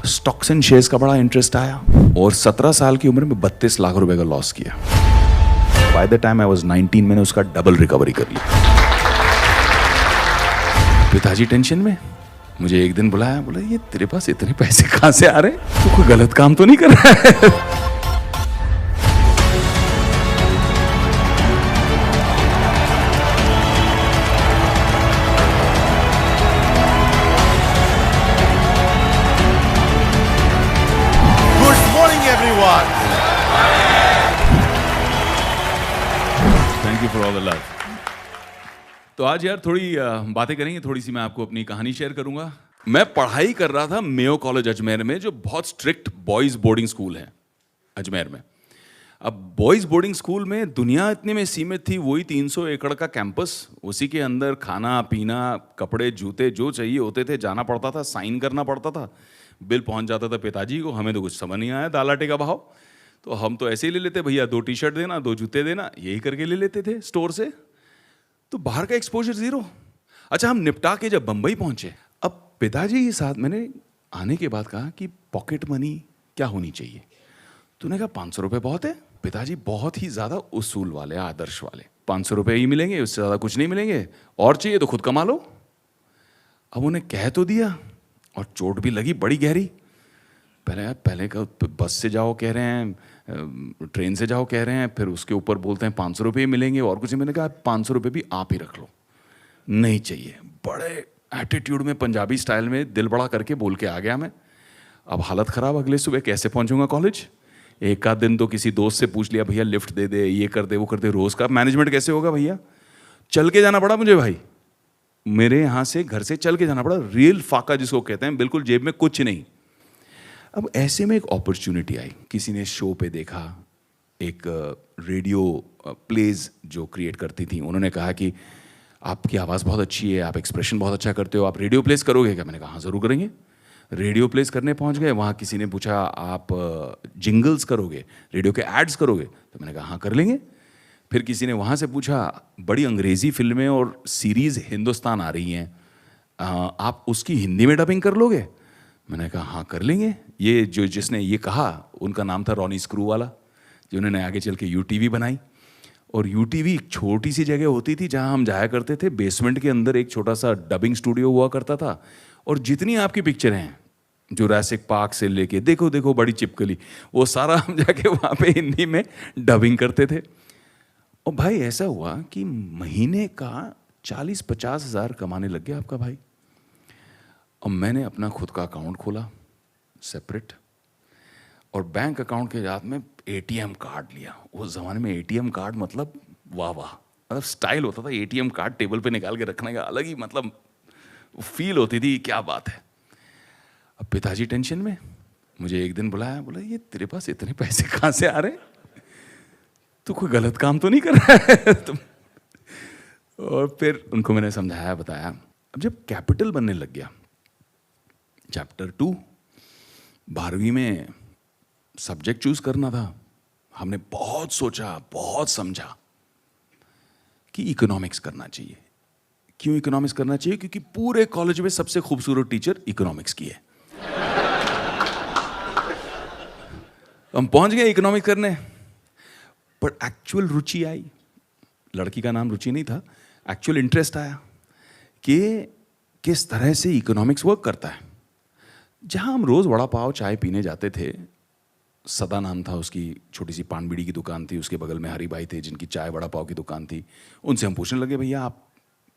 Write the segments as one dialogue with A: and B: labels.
A: Stocks and shares का बड़ा interest आया और 17 साल की उम्र में 32 लाख रुपए का लॉस किया। By the time I was 19 मैंने उसका डबल रिकवरी कर लिया। पिताजी टेंशन में मुझे एक दिन बुलाया, बोला ये तेरे पास इतने पैसे कहां से आ रहे हैं, तू कोई गलत काम तो नहीं कर रहा है? Thank you for all the love. तो आज यार थोड़ी बातें करेंगे, थोड़ी सी मैं आपको अपनी कहानी शेयर करूंगा। मैं पढ़ाई कर रहा था मेयो कॉलेज अजमेर में, जो बहुत स्ट्रिक्ट बॉयज बोर्डिंग स्कूल है अजमेर में। अब बॉयज बोर्डिंग स्कूल में दुनिया इतने में सीमित थी, वही 300 एकड़ का कैंपस, उसी के अंदर खाना पीना कपड़े जूते जो चाहिए होते थे, जाना पड़ता था, साइन करना पड़ता था, बिल पहुंच जाता था पिताजी को। हमें तो कुछ समझ नहीं आया दाल आटे का भाव, तो हम तो ऐसे ही ले लेते, भैया 2 टी-शर्ट देना 2 जूते देना, यही करके ले लेते थे स्टोर से। तो बाहर का एक्सपोजर जीरो। अच्छा, हम निपटा के जब बंबई पहुंचे, अब पिताजी के साथ मैंने आने के बाद कहा कि पॉकेट मनी क्या होनी चाहिए। तूने कहा 500 रुपये बहुत है। पिताजी बहुत ही ज़्यादा उसूल वाले, आदर्श वाले, 500 रुपये ही मिलेंगे, उससे ज़्यादा कुछ नहीं मिलेंगे, और चाहिए तो खुद कमा लो। अब उन्हें कह तो दिया और चोट भी लगी बड़ी गहरी। पहले का बस से जाओ कह रहे हैं, ट्रेन से जाओ कह रहे हैं, फिर उसके ऊपर बोलते हैं 500 रुपये मिलेंगे और कुछ। मैंने कहा 500 रुपये भी आप ही रख लो, नहीं चाहिए। बड़े एटीट्यूड में पंजाबी स्टाइल में दिल बड़ा करके बोल के आ गया मैं। अब हालत ख़राब, अगले सुबह कैसे पहुंचूंगा कॉलेज। एक आध दिन तो किसी दोस्त से पूछ लिया, भैया लिफ्ट दे दे, ये कर दे वो कर दे। रोज़ का मैनेजमेंट कैसे होगा भैया। चल के जाना पड़ा मुझे भाई, मेरे यहाँ से घर से चल के जाना पड़ा। रियल फाका जिसको कहते हैं, बिल्कुल जेब में कुछ नहीं। अब ऐसे में एक अपॉर्चुनिटी आई, किसी ने शो पे देखा, एक रेडियो प्लेज जो क्रिएट करती थी, उन्होंने कहा कि आपकी आवाज़ बहुत अच्छी है, आप एक्सप्रेशन बहुत अच्छा करते हो, आप रेडियो प्लेस करोगे क्या। मैंने कहा हाँ ज़रूर करेंगे। रेडियो प्लेस करने पहुंच गए, वहाँ किसी ने पूछा आप जिंगल्स करोगे, रेडियो के एड्स करोगे, तो मैंने कहा हाँ कर लेंगे। फिर किसी ने वहाँ से पूछा बड़ी अंग्रेज़ी फिल्में और सीरीज़ हिंदुस्तान आ रही हैं, आप उसकी हिंदी में डबिंग कर लोगे। मैंने कहा हाँ कर लेंगे। ये जो जिसने ये कहा उनका नाम था रॉनी स्क्रू वाला, जिन्होंने आगे चल के यूटीवी बनाई। और यूटीवी एक छोटी सी जगह होती थी जहाँ हम जाया करते थे, बेसमेंट के अंदर एक छोटा सा डबिंग स्टूडियो हुआ करता था, और जितनी आपकी पिक्चरें हैं जुरासिक पार्क से लेके देखो देखो बड़ी चिपकली, वो सारा हम जाके वहाँ पे हिंदी में डबिंग करते थे। और भाई ऐसा हुआ कि महीने का 40-50 हज़ार कमाने लग गया आपका भाई। और मैंने अपना खुद का अकाउंट खोला सेपरेट, और बैंक अकाउंट के साथ में एटीएम कार्ड लिया। उस ज़माने में एटीएम कार्ड मतलब वाह वाह, मतलब स्टाइल होता था। एटीएम कार्ड टेबल पे निकाल के रखने का अलग ही मतलब फील होती थी, क्या बात है। अब पिताजी टेंशन में मुझे एक दिन बुलाया, बोला ये तेरे पास इतने पैसे कहाँ से आ रहे हैं, तू कोई गलत काम तो नहीं कर रहा है तुम। और फिर उनको मैंने समझाया बताया। अब जब कैपिटल बनने लग गया, चैप्टर 2 12वीं में सब्जेक्ट चूज करना था, हमने बहुत सोचा बहुत समझा कि इकोनॉमिक्स करना चाहिए। क्यों इकोनॉमिक्स करना चाहिए? क्योंकि पूरे कॉलेज में सबसे खूबसूरत टीचर इकोनॉमिक्स की है। हम पहुंच गए इकोनॉमिक्स करने, पर एक्चुअल रुचि आई। लड़की का नाम रुचि नहीं था, एक्चुअल इंटरेस्ट आया कि किस तरह से इकोनॉमिक्स वर्क करता है। जहाँ हम रोज़ वड़ा पाव चाय पीने जाते थे, सदा नाम था उसकी, छोटी सी पान बीड़ी की दुकान थी, उसके बगल में हरी भाई थे जिनकी चाय वड़ा पाव की दुकान थी। उनसे हम पूछने लगे, भैया आप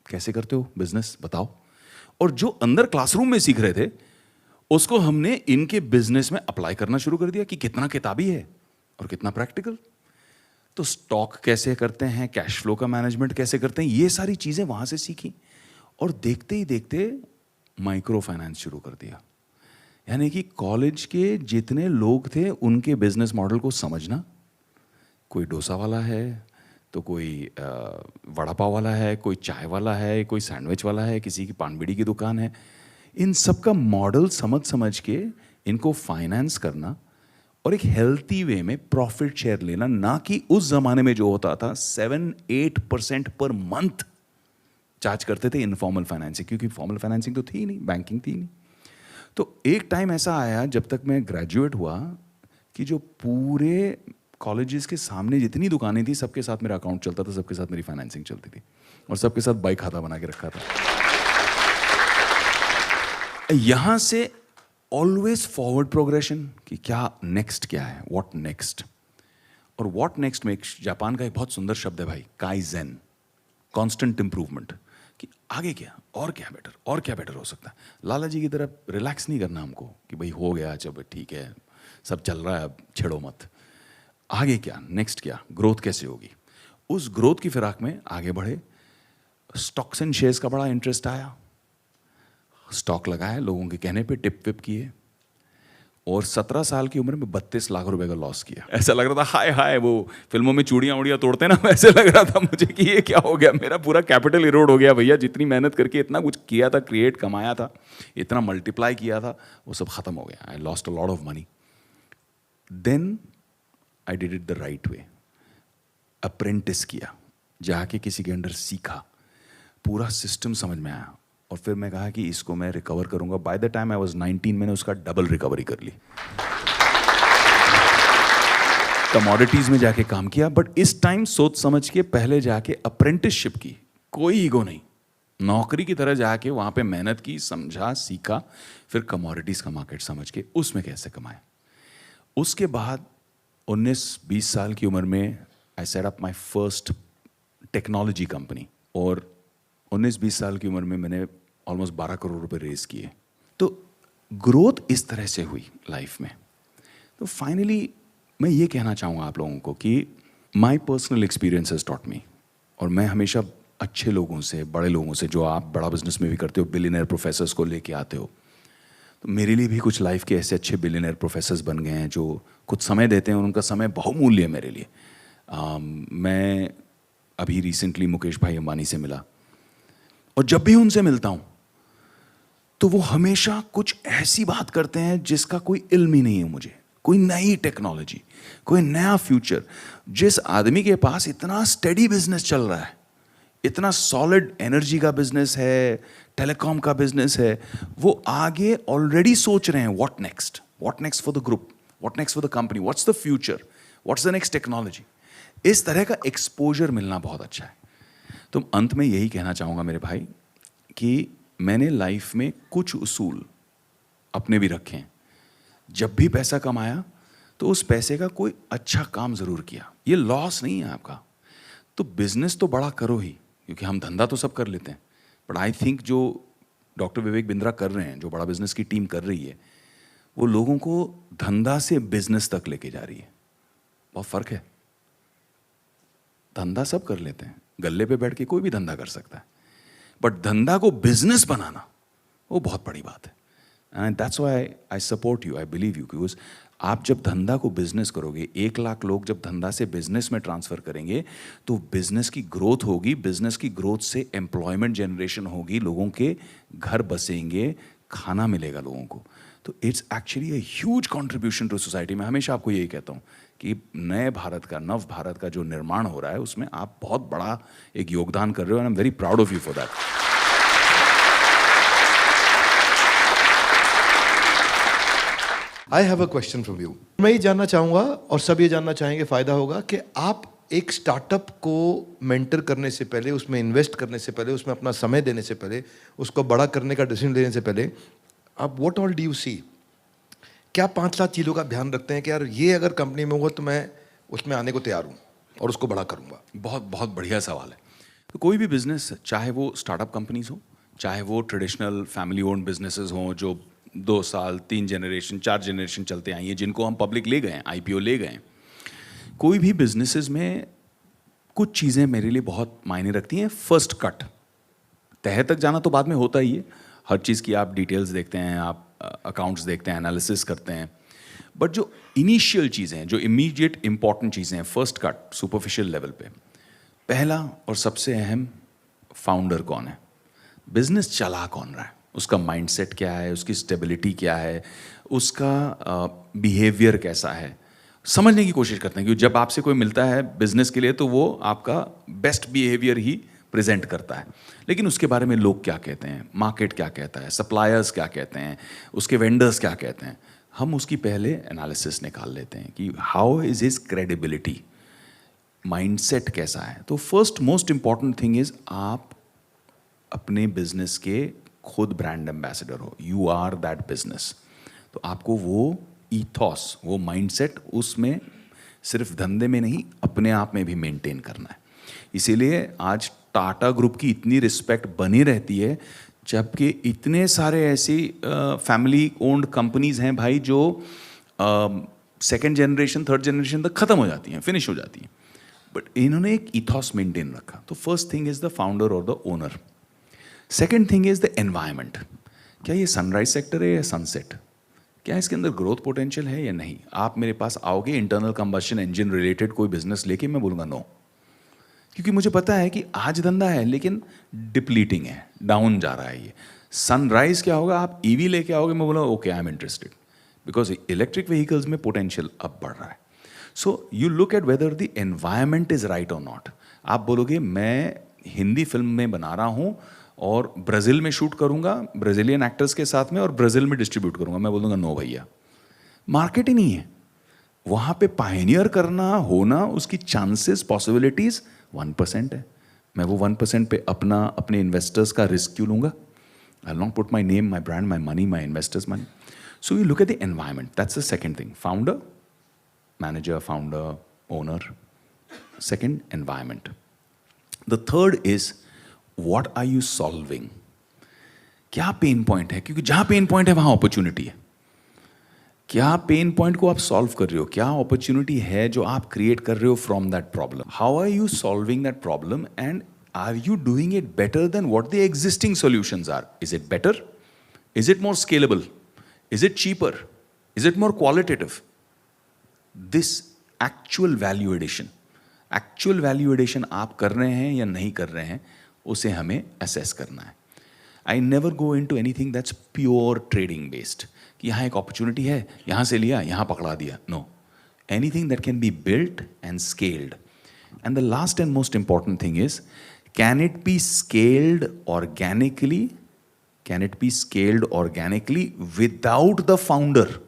A: कैसे करते हो बिजनेस बताओ। और जो अंदर क्लासरूम में सीख रहे थे उसको हमने इनके बिजनेस में अप्लाई करना शुरू कर दिया कि कितना किताबी है और कितना प्रैक्टिकल। तो स्टॉक कैसे करते हैं, कैश फ्लो का मैनेजमेंट कैसे करते हैं, ये सारी चीज़ें वहाँ से सीखी। और देखते ही देखते माइक्रो फाइनेंस शुरू कर दिया। यानी कि कॉलेज के जितने लोग थे उनके बिजनेस मॉडल को समझना। कोई डोसा वाला है, तो कोई वड़ा पाव वाला है, कोई चाय वाला है, कोई सैंडविच वाला है, किसी की पान बीड़ी की दुकान है। इन सब का मॉडल समझ के इनको फाइनेंस करना और एक हेल्थी वे में प्रॉफिट शेयर लेना, ना कि उस जमाने में जो होता था 7-8% पर मंथ चार्ज करते थे इनफॉर्मल फाइनेंसिंग, क्योंकि फॉर्मल फाइनेंसिंग तो थी ही नहीं, बैंकिंग थी ही नहीं। तो एक टाइम ऐसा आया जब तक मैं ग्रेजुएट हुआ कि जो पूरे कॉलेजेस के सामने जितनी दुकानें थी सबके साथ मेरा अकाउंट चलता था, सबके साथ मेरी फाइनेंसिंग चलती थी और सबके साथ बाई खाता बना के रखा था। यहां से ऑलवेज फॉरवर्ड प्रोग्रेशन कि क्या नेक्स्ट क्या है, व्हाट नेक्स्ट। और व्हाट नेक्स्ट में जापान का एक बहुत सुंदर शब्द है भाई, काइजेन, कांस्टेंट इंप्रूवमेंट, कि आगे क्या और क्या बेटर और क्या बेटर हो सकता है। लाला जी की तरह रिलैक्स नहीं करना हमको कि भाई हो गया, चलो ठीक है सब चल रहा है, अब छेड़ो मत। आगे क्या, नेक्स्ट क्या, ग्रोथ कैसे होगी। उस ग्रोथ की फिराक में आगे बढ़े। स्टॉक्स एंड शेयर्स का बड़ा इंटरेस्ट आया, स्टॉक लगाया, लोगों के कहने पे टिप विप किए और 17 साल की उम्र में 32 लाख रुपए का लॉस किया। ऐसा लग रहा था हाय हाय, वो फिल्मों में चूड़ियां उड़ियां तोड़ते हैं ना, वैसे लग रहा था मुझे कि ये क्या हो गया, मेरा पूरा कैपिटल इरोड हो गया भैया। जितनी मेहनत करके इतना कुछ किया था, क्रिएट कमाया था, इतना मल्टीप्लाई किया था, वो सब खत्म हो गया। I lost a lot of money. Then I did it the right way, apprentice किया, जाके किसी के अंडर सीखा, पूरा सिस्टम समझ में आया और फिर मैं कहा कि इसको मैं रिकवर करूंगा। By the time I was 19 मैंने उसका डबल रिकवरी कर ली। कमोडिटीज में जाके काम किया, बट इस टाइम सोच समझ के पहले जाके अप्रेंटिसशिप की, कोई ईगो नहीं, नौकरी की तरह जाके वहां पे मेहनत की, समझा, सीखा, फिर कमोडिटीज का मार्केट समझ के उसमें कैसे कमाए। उसके बाद 19-20 साल की उम्र में I set up my first technology company और 19-20 साल की उम्र में मैंने ऑलमोस्ट 12 करोड़ रुपए रेज किए। तो ग्रोथ इस तरह से हुई लाइफ में। तो फाइनली मैं ये कहना चाहूँगा आप लोगों को कि my personal experience has taught me, और मैं हमेशा अच्छे लोगों से, बड़े लोगों से, जो आप बड़ा बिजनेस में भी करते हो, बिलियनर प्रोफेसर्स को लेके आते हो, तो मेरे लिए भी कुछ लाइफ के ऐसे अच्छे बिलियनर प्रोफेसर्स बन गए हैं जो कुछ समय देते हैं और उनका समय बहुमूल्य है मेरे लिए। मैं अभी रिसेंटली मुकेश भाई अंबानी से मिला और जब भी उनसे मिलता हूं तो वो हमेशा कुछ ऐसी बात करते हैं जिसका कोई इल्म ही नहीं है मुझे, कोई नई टेक्नोलॉजी, कोई नया फ्यूचर। जिस आदमी के पास इतना स्टेडी बिजनेस चल रहा है, इतना सॉलिड एनर्जी का बिजनेस है, टेलीकॉम का बिजनेस है, वो आगे ऑलरेडी सोच रहे हैं what next for the group, what next for the company, what's the future, what's the next technology. इस तरह का एक्सपोजर मिलना बहुत अच्छा है। तो अंत में यही कहना चाहूँगा मेरे भाई कि मैंने लाइफ में कुछ उसूल अपने भी रखे हैं। जब भी पैसा कमाया तो उस पैसे का कोई अच्छा काम ज़रूर किया, ये लॉस नहीं है आपका। तो बिजनेस तो बड़ा करो ही, क्योंकि हम धंधा तो सब कर लेते हैं, बट आई थिंक जो डॉक्टर विवेक बिंद्रा कर रहे हैं, जो बड़ा बिजनेस की टीम कर रही है, वो लोगों को धंधा से बिजनेस तक लेके जा रही है। बहुत फ़र्क है। धंधा सब कर लेते हैं, गल्ले पे बैठ के कोई भी धंधा कर सकता है, बट धंधा को बिजनेस बनाना वो बहुत बड़ी बात है। And that's why I support you, I believe you, because आप जब धंधा को बिजनेस करोगे, 1 लाख लोग जब धंधा से बिजनेस में ट्रांसफर करेंगे तो बिजनेस की ग्रोथ होगी, बिजनेस की ग्रोथ से एम्प्लॉयमेंट जनरेशन होगी, लोगों के घर बसेंगे, खाना मिलेगा लोगों को। तो it's actually a huge contribution to society. मैं हमेशा आपको यही कहता हूँ कि नए भारत का, नव भारत का जो निर्माण हो रहा है, उसमें आप बहुत बड़ा एक योगदान कर रहे हो, and I am very proud of you for that.
B: I have a question from you. मैं ये जानना चाहूँगा और सब ये जानना चाहेंगे, फ़ायदा होगा, कि आप एक स्टार्टअप को मेंटर करने से पहले, उसमें इन्वेस्ट करने से पहले, उसमें अपना समय देने से पहले, उसको बड़ा करने का डिसीजन लेने से पहले, आप what all do you see? क्या 5-7 चीज़ों का ध्यान रखते हैं कि यार ये अगर कंपनी में होगा तो मैं उसमें आने को तैयार हूँ और उसको बड़ा करूँगा?
A: बहुत बहुत बढ़िया सवाल है। तो कोई भी बिजनेस, चाहे वो स्टार्टअप कंपनीज हो, चाहे वो ट्रेडिशनल फैमिली ओन्ड बिजनेसेस हों जो 2 साल, 3 जनरेशन, 4 जनरेशन चलते आई हैं, जिनको हम पब्लिक ले गए हैं, IPO ले गए हैं, कोई भी बिजनेसेस में कुछ चीज़ें मेरे लिए बहुत मायने रखती हैं। फर्स्ट कट, तह तक जाना तो बाद में होता ही है, हर चीज़ की आप डिटेल्स देखते हैं, आप अकाउंट्स देखते हैं, एनालिसिस करते हैं, बट जो इनिशियल चीज़ें हैं, जो इमीडिएट इंपॉर्टेंट चीज़ें हैं, फर्स्ट कट, सुपरफिशियल लेवल पे, पहला और सबसे अहम, फाउंडर कौन है, बिजनेस चला कौन रहा है, उसका माइंडसेट क्या है, उसकी स्टेबिलिटी क्या है, उसका बिहेवियर कैसा है, समझने की कोशिश करते हैं। क्योंकि जब आपसे कोई मिलता है बिजनेस के लिए तो वो आपका बेस्ट बिहेवियर ही प्रेजेंट करता है, लेकिन उसके बारे में लोग क्या कहते हैं, मार्केट क्या कहता है, सप्लायर्स क्या कहते हैं, उसके वेंडर्स क्या कहते हैं, हम उसकी पहले एनालिसिस निकाल लेते हैं कि how is his credibility, mindset कैसा है। तो first most important thing is आप अपने बिजनेस के खुद ब्रांड एम्बेसडर हो, यू आर दैट बिजनेस। तो आपको वो ईथॉस, वो माइंडसेट उसमें सिर्फ धंधे में नहीं अपने आप में भी मेंटेन करना है। इसीलिए आज टाटा ग्रुप की इतनी रिस्पेक्ट बनी रहती है, जबकि इतने सारे ऐसी फैमिली ओन्ड कंपनीज हैं भाई जो सेकेंड जनरेशन थर्ड जनरेशन तक खत्म हो जाती हैं, फिनिश हो जाती हैं, बट इन्होंने एक इथॉस मेंटेन रखा। तो first thing is the founder और the owner. Second thing is the environment. क्या ये सनराइज सेक्टर है या सनसेट, क्या इसके अंदर ग्रोथ पोटेंशियल है या नहीं। आप मेरे पास आओगे इंटरनल कंबशन इंजन रिलेटेड कोई बिजनेस लेके, मैं बोलूँगा नो, क्योंकि मुझे पता है कि आज धंधा है लेकिन डिप्लीटिंग है, डाउन जा रहा है ये। सनराइज क्या होगा, आप ईवी लेके आओगे, मैं बोलूँगा okay I am interested, because electric vehicles में पोटेंशियल अब बढ़ रहा है। सो you look eight whether the environment is right और नॉट। आप बोलोगे मैं हिंदी फिल्म में बना रहा हूँ और ब्राज़ील में शूट करूँगा ब्राज़ीलियन एक्टर्स के साथ में और ब्राज़ील में डिस्ट्रीब्यूट करूँगा, मैं बोलूँगा नो भैया, मार्केट ही नहीं है वहाँ पे। पायनियर करना होना, उसकी चांसेस पॉसिबिलिटीज़ 1% है। मैं वो 1% पे अपने इन्वेस्टर्स का रिस्क क्यों लूँगा? I will not put my name, my brand, my money, my investors money. So you look at the environment, that's the second thing. Founder, manager, founder, owner. Second, environment. The third is what are you solving. क्या pain point है, क्योंकि जहाँ pen point है वहाँ opportunity है। क्या pain point को आप सॉल्व कर रहे हो, क्या अपॉर्चुनिटी है जो आप क्रिएट कर रहे हो from that problem. How are you solving that problem and are you doing it better than what the existing solutions are. Is it better, is it more scalable, is it cheaper, is it more qualitative. This actual value addition आप कर रहे हैं या नहीं कर रहे हैं, उसे हमें असेस करना है। I never go into anything that's pure trading based, कि यहाँ एक अपॉर्चुनिटी है, यहाँ से लिया, यहाँ पकड़ा दिया। No, anything that can be built and scaled. And the last and most important thing is, can it be scaled organically, can it be scaled organically without the founder.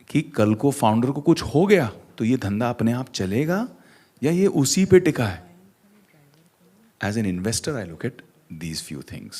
A: कि कल को फाउंडर को कुछ हो गया तो ये धंधा अपने आप चलेगा या ये उसी पे टिका है। As an investor, I look at these few things.